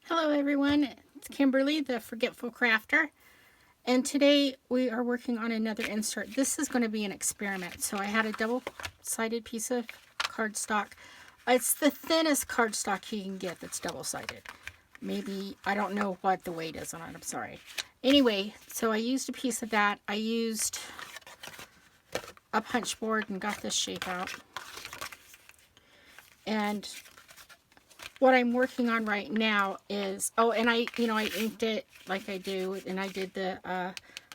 Hello everyone, it's Kimberly, the Forgetful Crafter, and today we are working on another insert. This is going to be an experiment. So I had a double-sided piece of cardstock. It's the thinnest cardstock you can get that's double-sided. Maybe, I don't know what the weight is on it, I'm sorry. Anyway, so I used a piece of that. I used a punch board and got this shape out. And what I'm working on right now is, and I inked it like I do, and I did the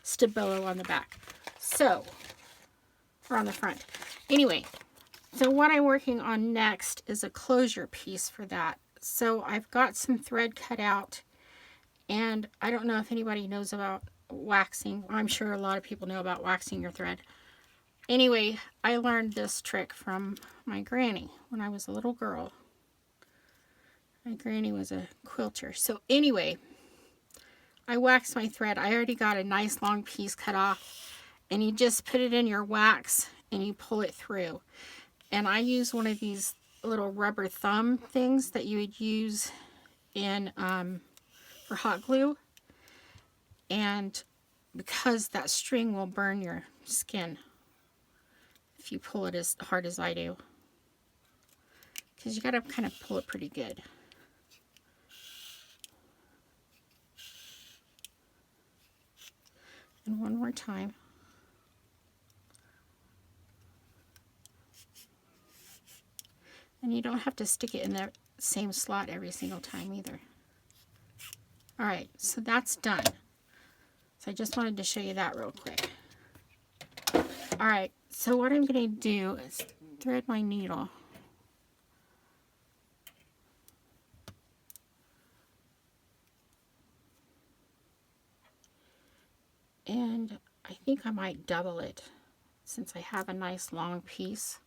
Stabilo on the back. So, or on the front. Anyway, so what I'm working on next is a closure piece for that. So I've got some thread cut out, and I don't know if anybody knows about waxing. I'm sure a lot of people know about waxing your thread. Anyway, I learned this trick from my granny when I was a little girl. My granny was a quilter. So anyway, I waxed my thread. I already got a nice long piece cut off, and you just put it in your wax and you pull it through. And I use one of these little rubber thumb things that you would use in for hot glue. And because that string will burn your skin if you pull it as hard as I do, because you got to kind of pull it pretty good. And one more time. And you don't have to stick it in the same slot every single time either. Alright, so that's done. So I just wanted to show you that real quick. Alright, so what I'm going to do is thread my needle. And I think I might double it since I have a nice long piece.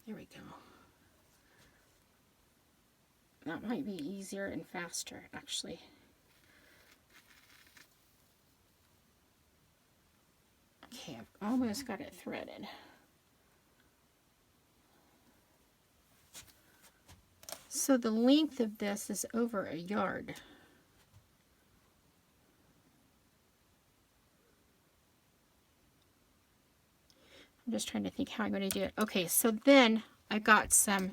There we go. That might be easier and faster, actually. Okay, I've almost got it threaded. So the length of this is over a yard. I'm just trying to think how I'm going to do it. Okay, so then I got some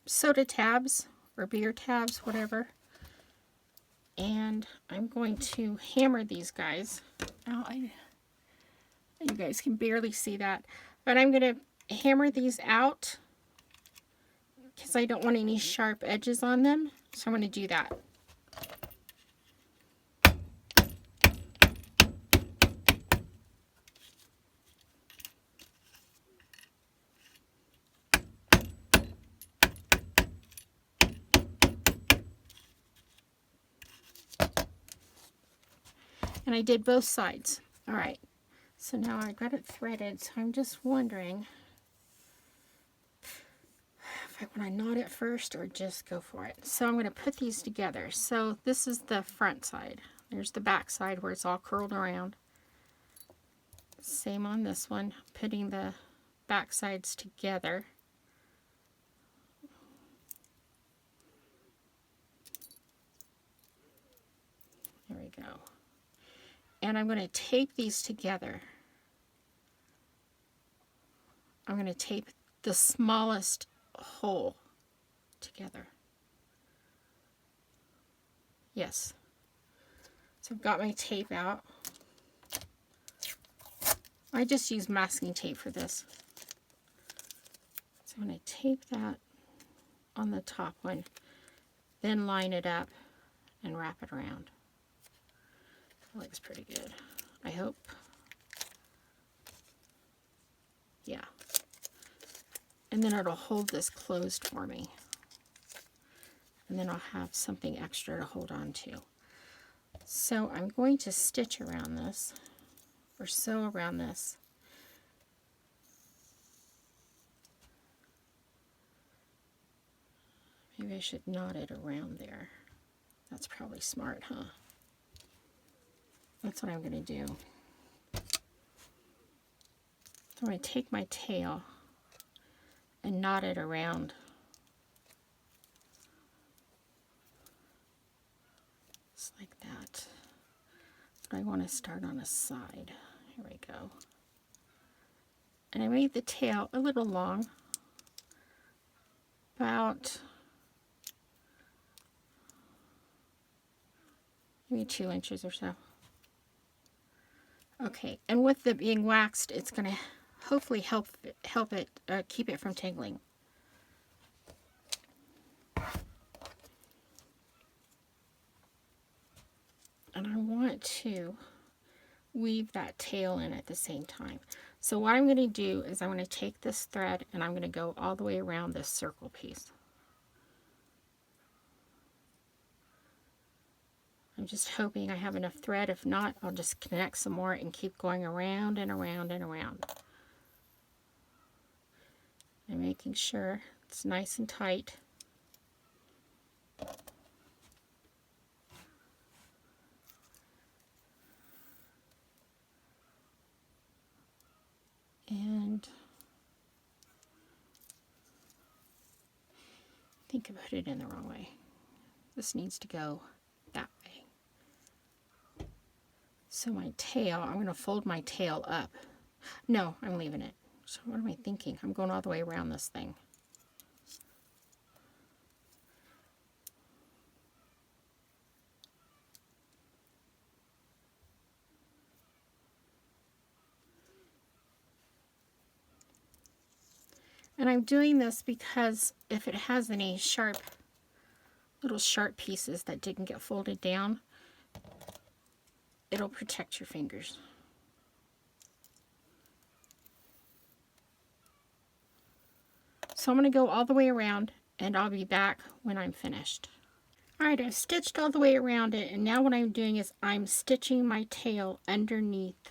soda tabs or beer tabs, whatever. And I'm going to hammer these guys. Oh, you guys can barely see that. But I'm going to hammer these out because I don't want any sharp edges on them. So I'm going to do that. And I did both sides. All right. So now I got it threaded. So I'm just wondering if I want to knot it first or just go for it. So I'm going to put these together. So this is the front side. There's the back side where it's all curled around. Same on this one. Putting the back sides together. There we go. And I'm going to tape these together. I'm going to tape the smallest hole together. Yes. So I've got my tape out. I just use masking tape for this. So I'm going to tape that on the top one, then line it up and wrap it around. That looks pretty good, I hope. Yeah. And then it'll hold this closed for me. And then I'll have something extra to hold on to. So I'm going to stitch around this, or sew around this. Maybe I should knot it around there. That's probably smart, huh? That's what I'm going to do. I'm going to take my tail and knot it around. Just like that. But I want to start on a side. Here we go. And I made the tail a little long, about maybe 2 inches or so. Okay, and with it being waxed, it's going to hopefully help it keep it from tangling. And I want to weave that tail in at the same time. So what I'm going to do is I'm going to take this thread and I'm going to go all the way around this circle piece. I'm just hoping I have enough thread. If not, I'll just connect some more and keep going around and around and around. And making sure it's nice and tight. And I think I put it in the wrong way. This needs to go that way. So my tail, I'm going to fold my tail up. No, I'm leaving it. So what am I thinking? I'm going all the way around this thing. And I'm doing this because if it has any little sharp pieces that didn't get folded down, it'll protect your fingers. So I'm going to go all the way around and I'll be back when I'm finished. Alright, I've stitched all the way around it, and now what I'm doing is I'm stitching my tail underneath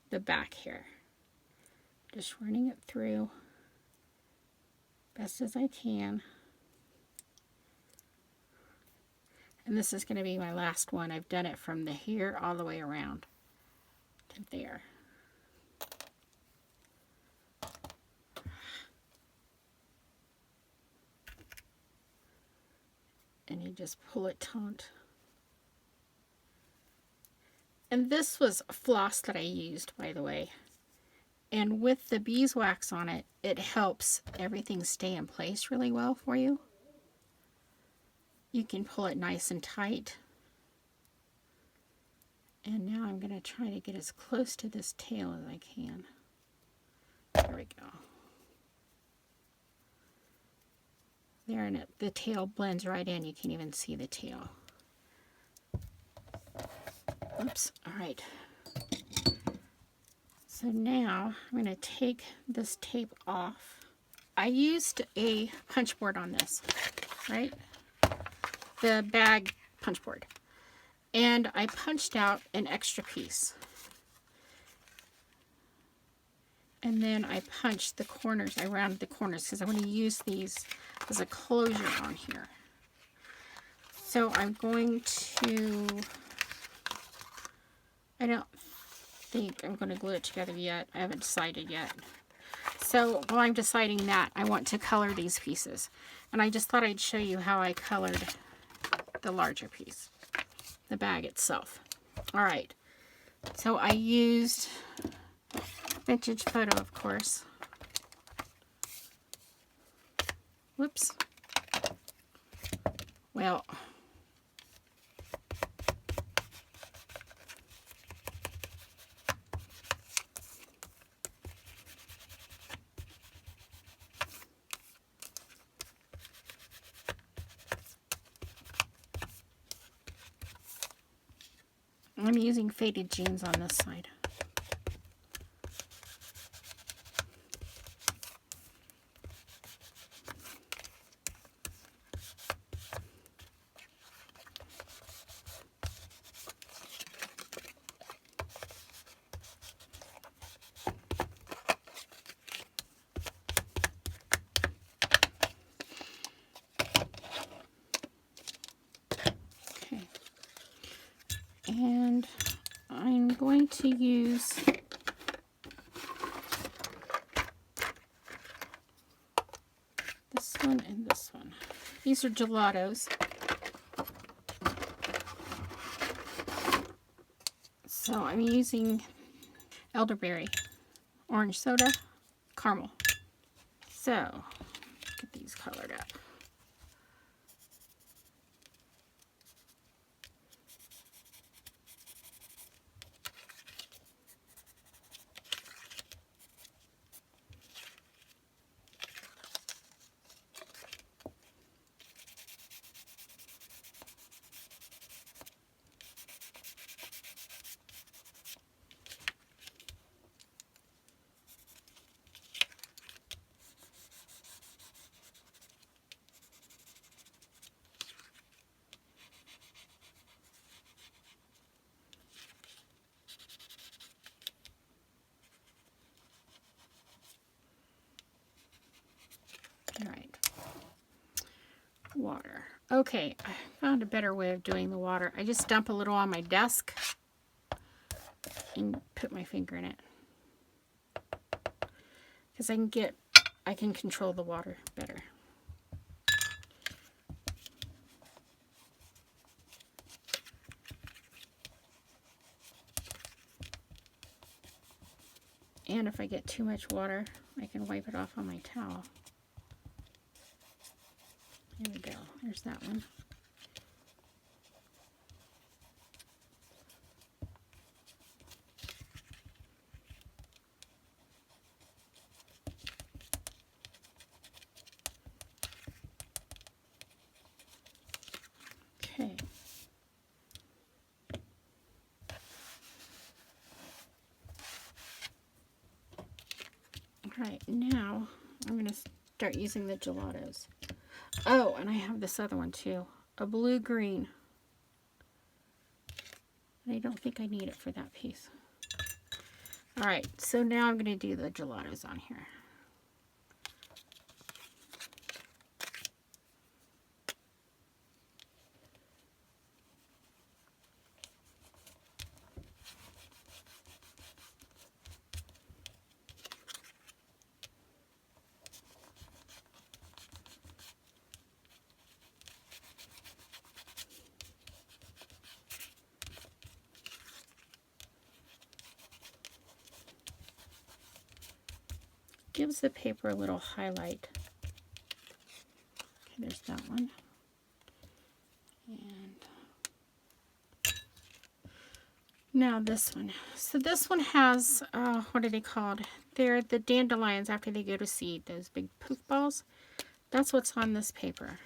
the back here. Just running it through best as I can. And this is going to be my last one. I've done it from the here all the way around to there. And you just pull it taut. And this was floss that I used, by the way. And with the beeswax on it, it helps everything stay in place really well for you. You can pull it nice and tight. And now I'm going to try to get as close to this tail as I can. There we go. There, and the tail blends right in. You can't even see the tail. Oops. All right. So now I'm going to take this tape off. I used a punch board on this, right? The bag punch board. And I punched out an extra piece. And then I punched the corners. I rounded the corners because I want to use these as a closure on here. So I'm going to, I don't think I'm going to glue it together yet. I haven't decided yet. So while I'm deciding that, I want to color these pieces. And I just thought I'd show you how I colored the larger piece, the bag itself. All right. So I used Vintage Photo, of course. Whoops. Well, I'm using Faded Jeans on this side. And I'm going to use These are gelatos. So I'm using elderberry, orange soda, caramel. So, get these colored up. All right. Water. Okay, I found a better way of doing the water. I just dump a little on my desk and put my finger in it. Because I can control the water better. And if I get too much water, I can wipe it off on my towel. Here we go. There's that one. Okay. All right, now I'm going to start using the gelatos. Oh, and I have this other one too, a blue-green. I don't think I need it for that piece. All right, so now I'm going to do the gelatos on here. Gives the paper a little highlight. Okay, there's that one. And now this one. So this one has, what are they called? They're the dandelions after they go to seed, those big poof balls. That's what's on this paper.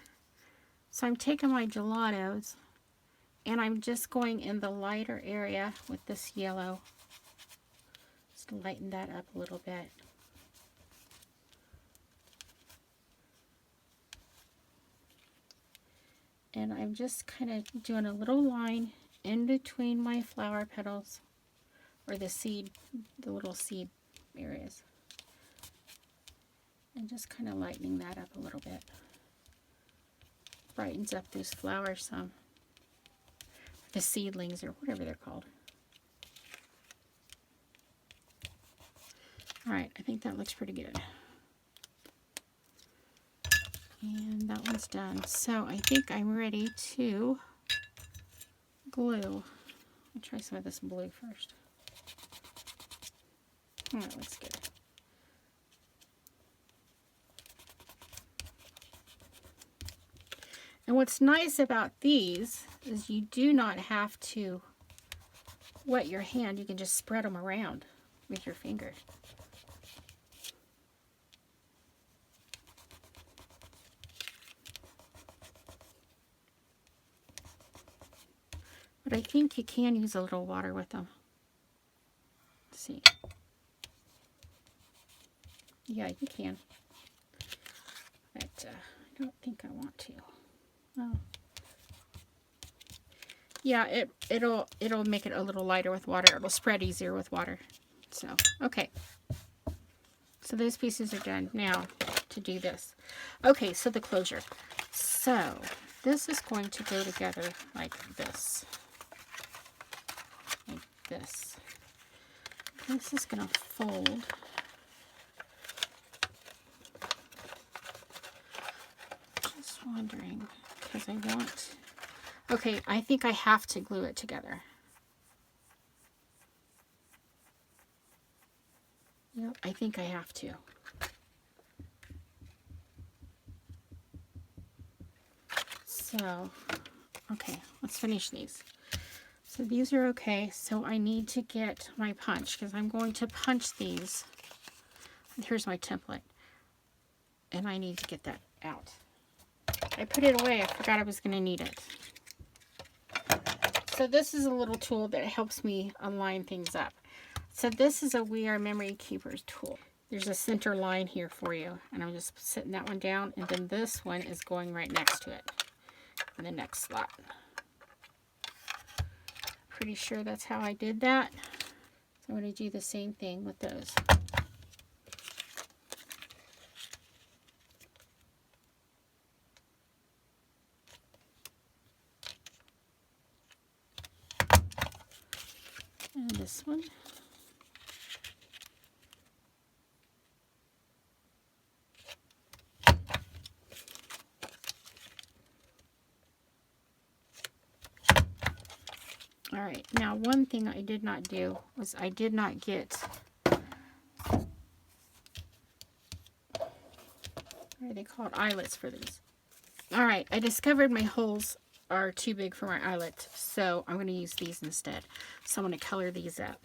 So I'm taking my gelatos and I'm just going in the lighter area with this yellow. Just lighten that up a little bit. And I'm just kind of doing a little line in between my flower petals, or the seed, the little seed areas. And just kind of lightening that up a little bit. Brightens up those flowers some. The seedlings, or whatever they're called. Alright, I think that looks pretty good. And that one's done. So I think I'm ready to glue. I'll try some of this blue first. Oh, that looks good. And what's nice about these is you do not have to wet your hand. You can just spread them around with your finger. But I think you can use a little water with them. Let's see. Yeah, you can. But I don't think I want to. Oh. Yeah, it'll make it a little lighter with water. It'll spread easier with water. So, okay. So those pieces are done. Now to do this. Okay, so the closure. So this is going to go together like this. Like this. This is going to fold. Just wondering, because I want... Okay, I think I have to glue it together. Yep, I think I have to. So, okay, let's finish these. So these are okay, so I need to get my punch, because I'm going to punch these. Here's my template. And I need to get that out. I put it away, I forgot I was going to need it. So this is a little tool that helps me align things up. So this is a We Are Memory Keepers tool. There's a center line here for you, and I'm just sitting that one down, and then this one is going right next to it in the next slot. Pretty sure that's how I did that. So I'm going to do the same thing with those. And this one. All right, now one thing I did not do was I did not get, what are they called? Eyelets for these. All right, I discovered my holes are too big for my eyelet, so I'm going to use these instead. So I'm going to color these up.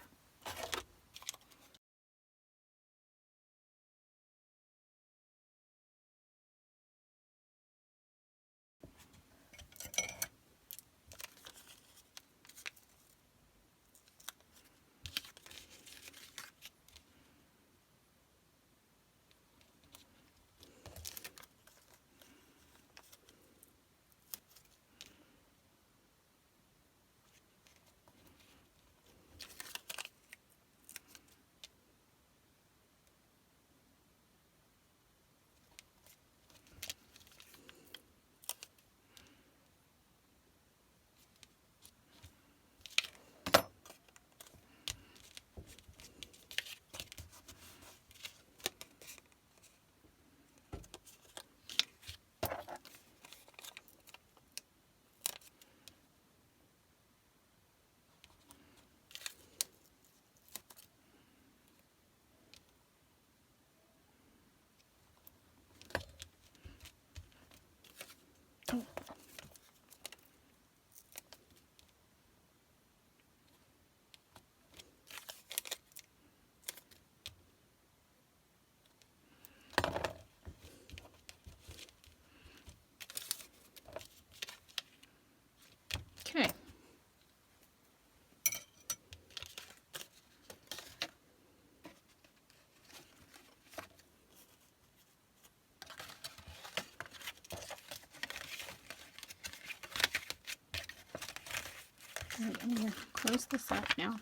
Okay. All right, I'm going to close this up now.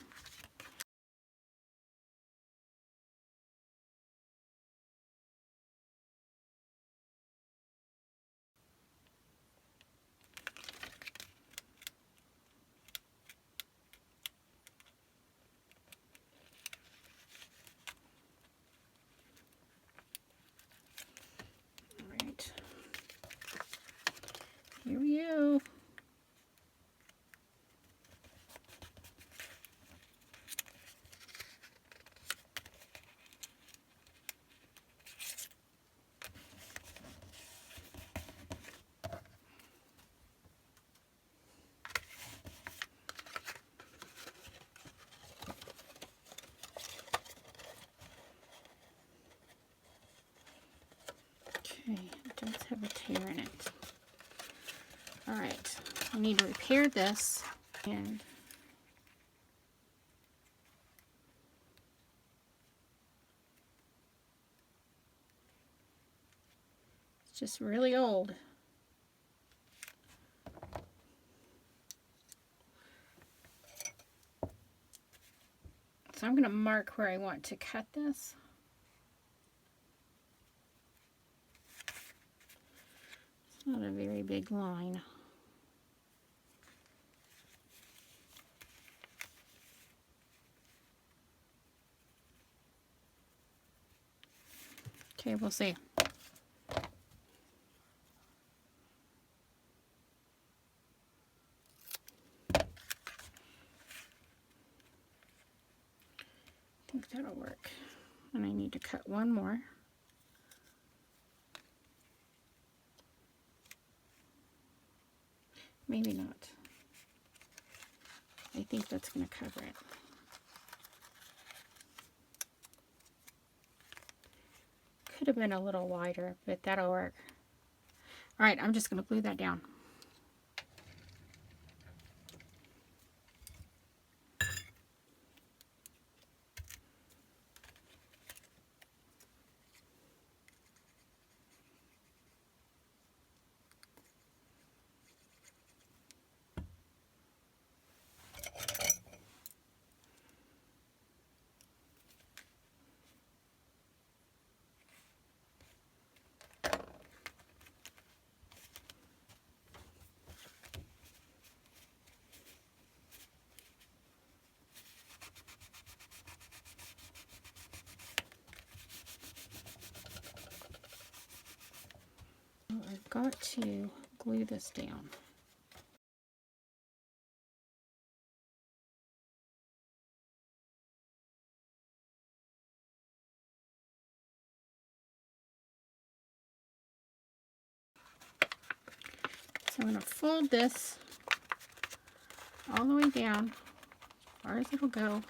All right. Here we go. Okay, it does have a tear in it. All right, I need to repair this, and it's just really old. So I'm going to mark where I want to cut this. It's not a very big line. Okay, we'll see. that'll work. And I need to cut one more. Maybe not. I think that's going to cover it. Could have been a little wider, but that'll work. All right, I'm just going to glue that down. I've got to glue this down. So I'm going to fold this all the way down, as far as it'll go.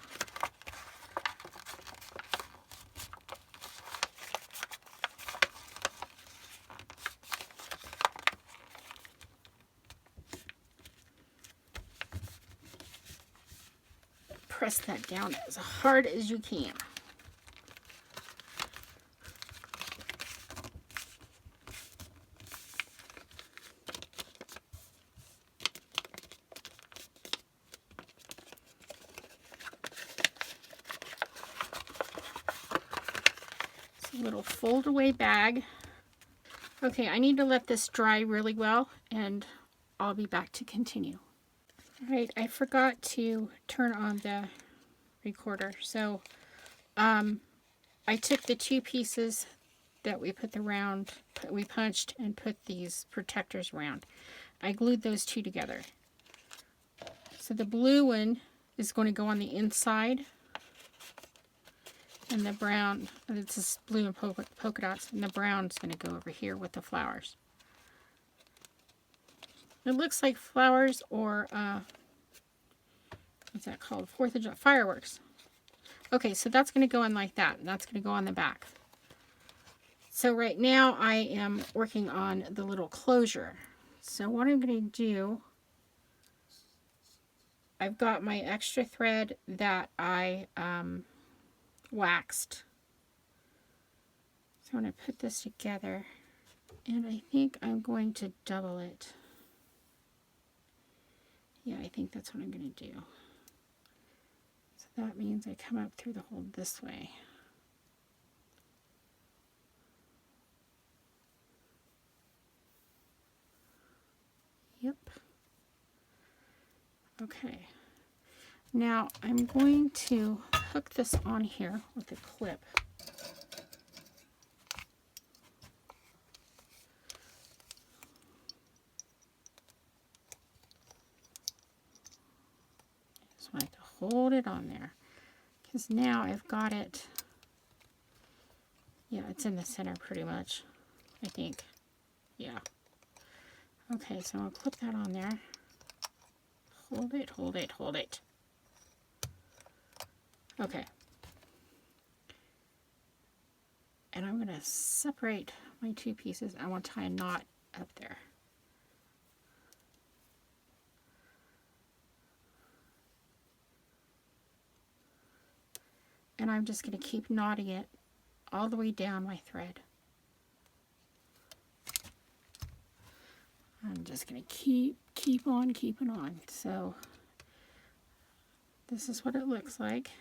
Press that down as hard as you can. It's a little fold away bag. Okay, I need to let this dry really well, and I'll be back to continue. All right, I forgot to turn on the recorder. So I took the two pieces that we put the round, we punched and put these protectors around. I glued those two together. So the blue one is going to go on the inside, and the brown, it's this blue and polka dots, and the brown is going to go over here with the flowers. It looks like flowers or what's that called? 4th of July fireworks. Okay, so that's going to go in like that, and that's going to go on the back. So right now I am working on the little closure. So what I'm going to do, I've got my extra thread that I waxed. So I'm going to put this together, and I think I'm going to double it. Yeah, I think that's what I'm going to do. So that means I come up through the hole this way. Yep. Okay. Now I'm going to hook this on here with a clip. Just want to hold it on there, because now I've got it. Yeah, it's in the center pretty much, I think. Yeah. Okay, so I'll clip that on there. Hold it, hold it, hold it. Okay. And I'm going to separate my two pieces. I want to tie a knot up there. And I'm just going to keep knotting it all the way down my thread. I'm just going to keep on keeping on. So this is what it looks like.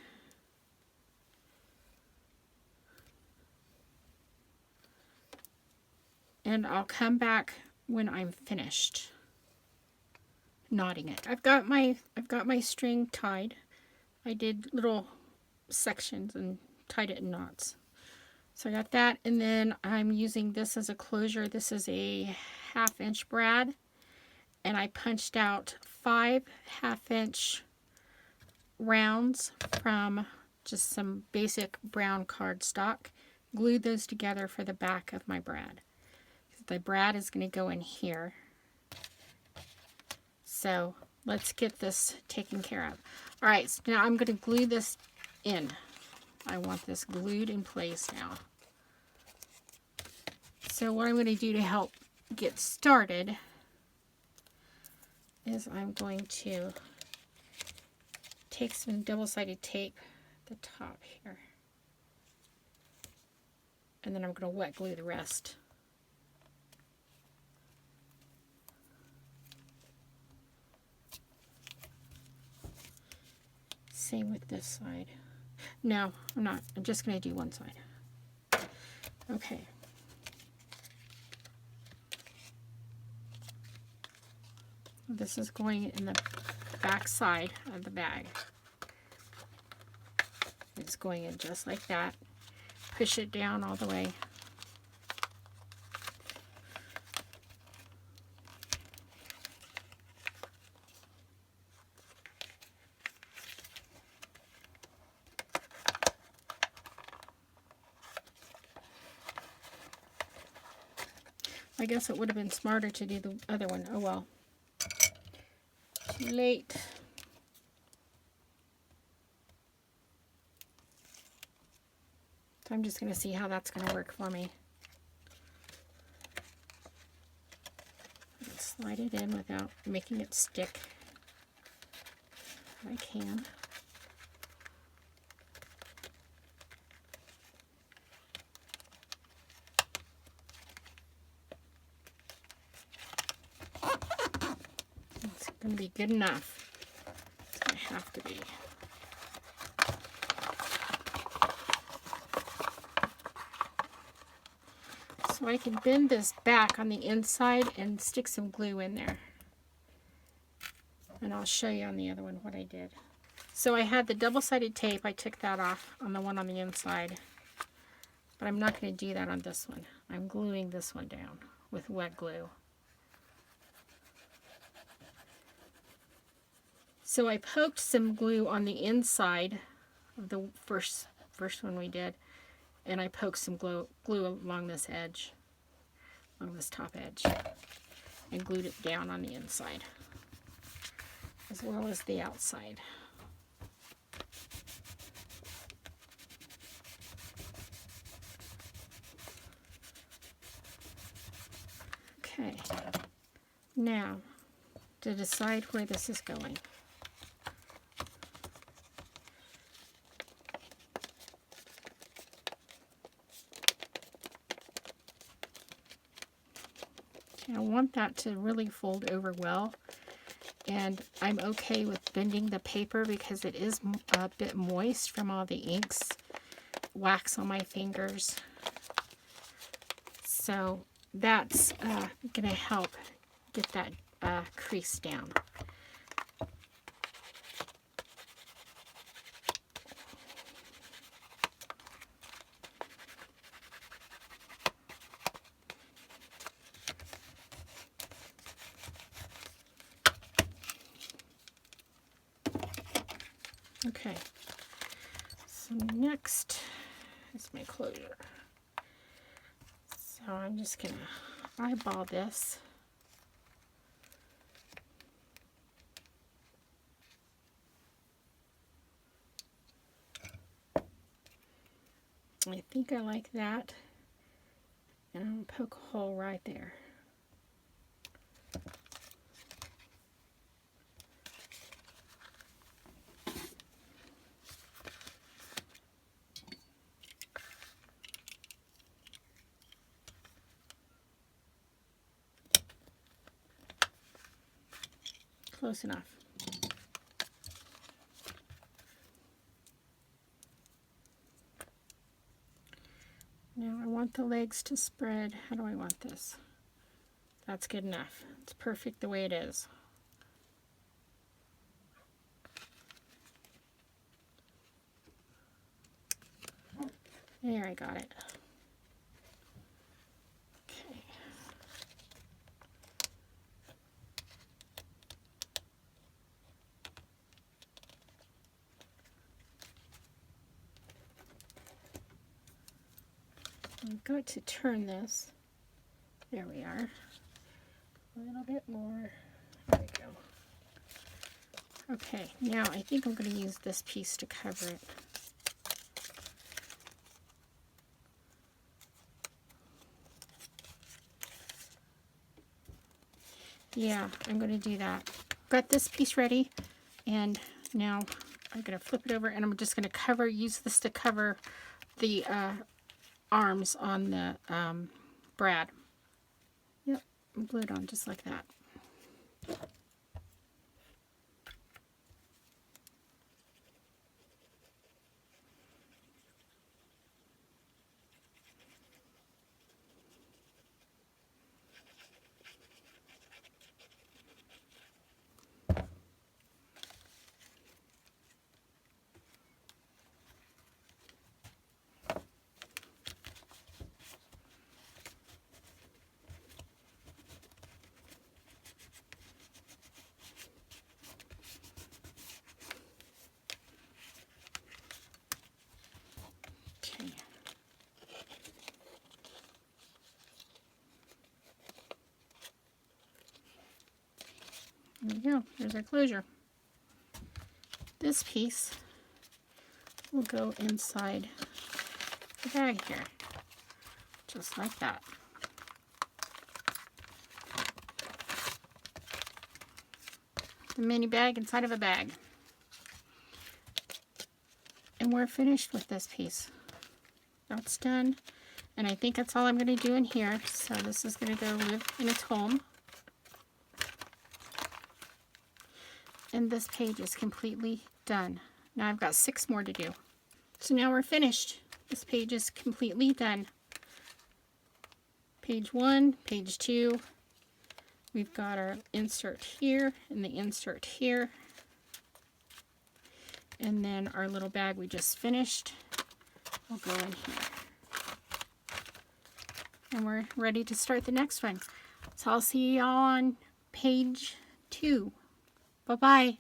And I'll come back when I'm finished knotting it. I've got my string tied. I did little sections and tied it in knots. So I got that, and then I'm using this as a closure. This is a 1/2 inch brad, and I punched out 5 1/2 inch rounds from just some basic brown cardstock. Glued those together for the back of my brad. The brad is going to go in here. So let's get this taken care of. All right, so now I'm going to glue this in. I want this glued in place now. So what I'm going to do to help get started is I'm going to take some double-sided tape at the top here. And then I'm going to wet glue the rest. Same with this side. No, I'm not. I'm just going to do one side. Okay. This is going in the back side of the bag. It's going in just like that. Push it down all the way. I guess it would have been smarter to do the other one. Oh well. Too late. So I'm just going to see how that's going to work for me. Slide it in without making it stick. If I can. It's going to be good enough. It's going to have to be. So I can bend this back on the inside and stick some glue in there. And I'll show you on the other one what I did. So I had the double-sided tape. I took that off on the one on the inside. But I'm not going to do that on this one. I'm gluing this one down with wet glue. So I poked some glue on the inside of the first one we did. And I poked some glue along this edge, along this top edge, and glued it down on the inside, as well as the outside. Okay, now to decide where this is going. I want that to really fold over well, and I'm okay with bending the paper because it is a bit moist from all the inks, wax on my fingers. So that's going to help get that crease down. Okay, so next is my closure. So I'm just going to eyeball this. I think I like that. And I'm going to poke a hole right there. Close enough. Now I want the legs to spread. How do I want this? That's good enough. It's perfect the way it is. There, I got it. Okay. I've got to turn this. There we are. A little bit more. There we go. Okay, now I think I'm going to use this piece to cover it. Yeah, I'm going to do that. Got this piece ready, and now I'm going to flip it over, and I'm just going to use this to cover the arms on the brad. Yep, glue it on just like that. Okay. There we go. There's our closure. This piece will go inside the bag here, just like that. The mini bag inside of a bag. And we're finished with this piece. That's done. And I think that's all I'm going to do in here. So this is going to go live in its home. And this page is completely done. Now I've got 6 more to do. So now we're finished. This page is completely done. Page 1, page 2. We've got our insert here and the insert here. And then our little bag we just finished will go in here. And we're ready to start the next one. So I'll see y'all on page 2. Bye-bye.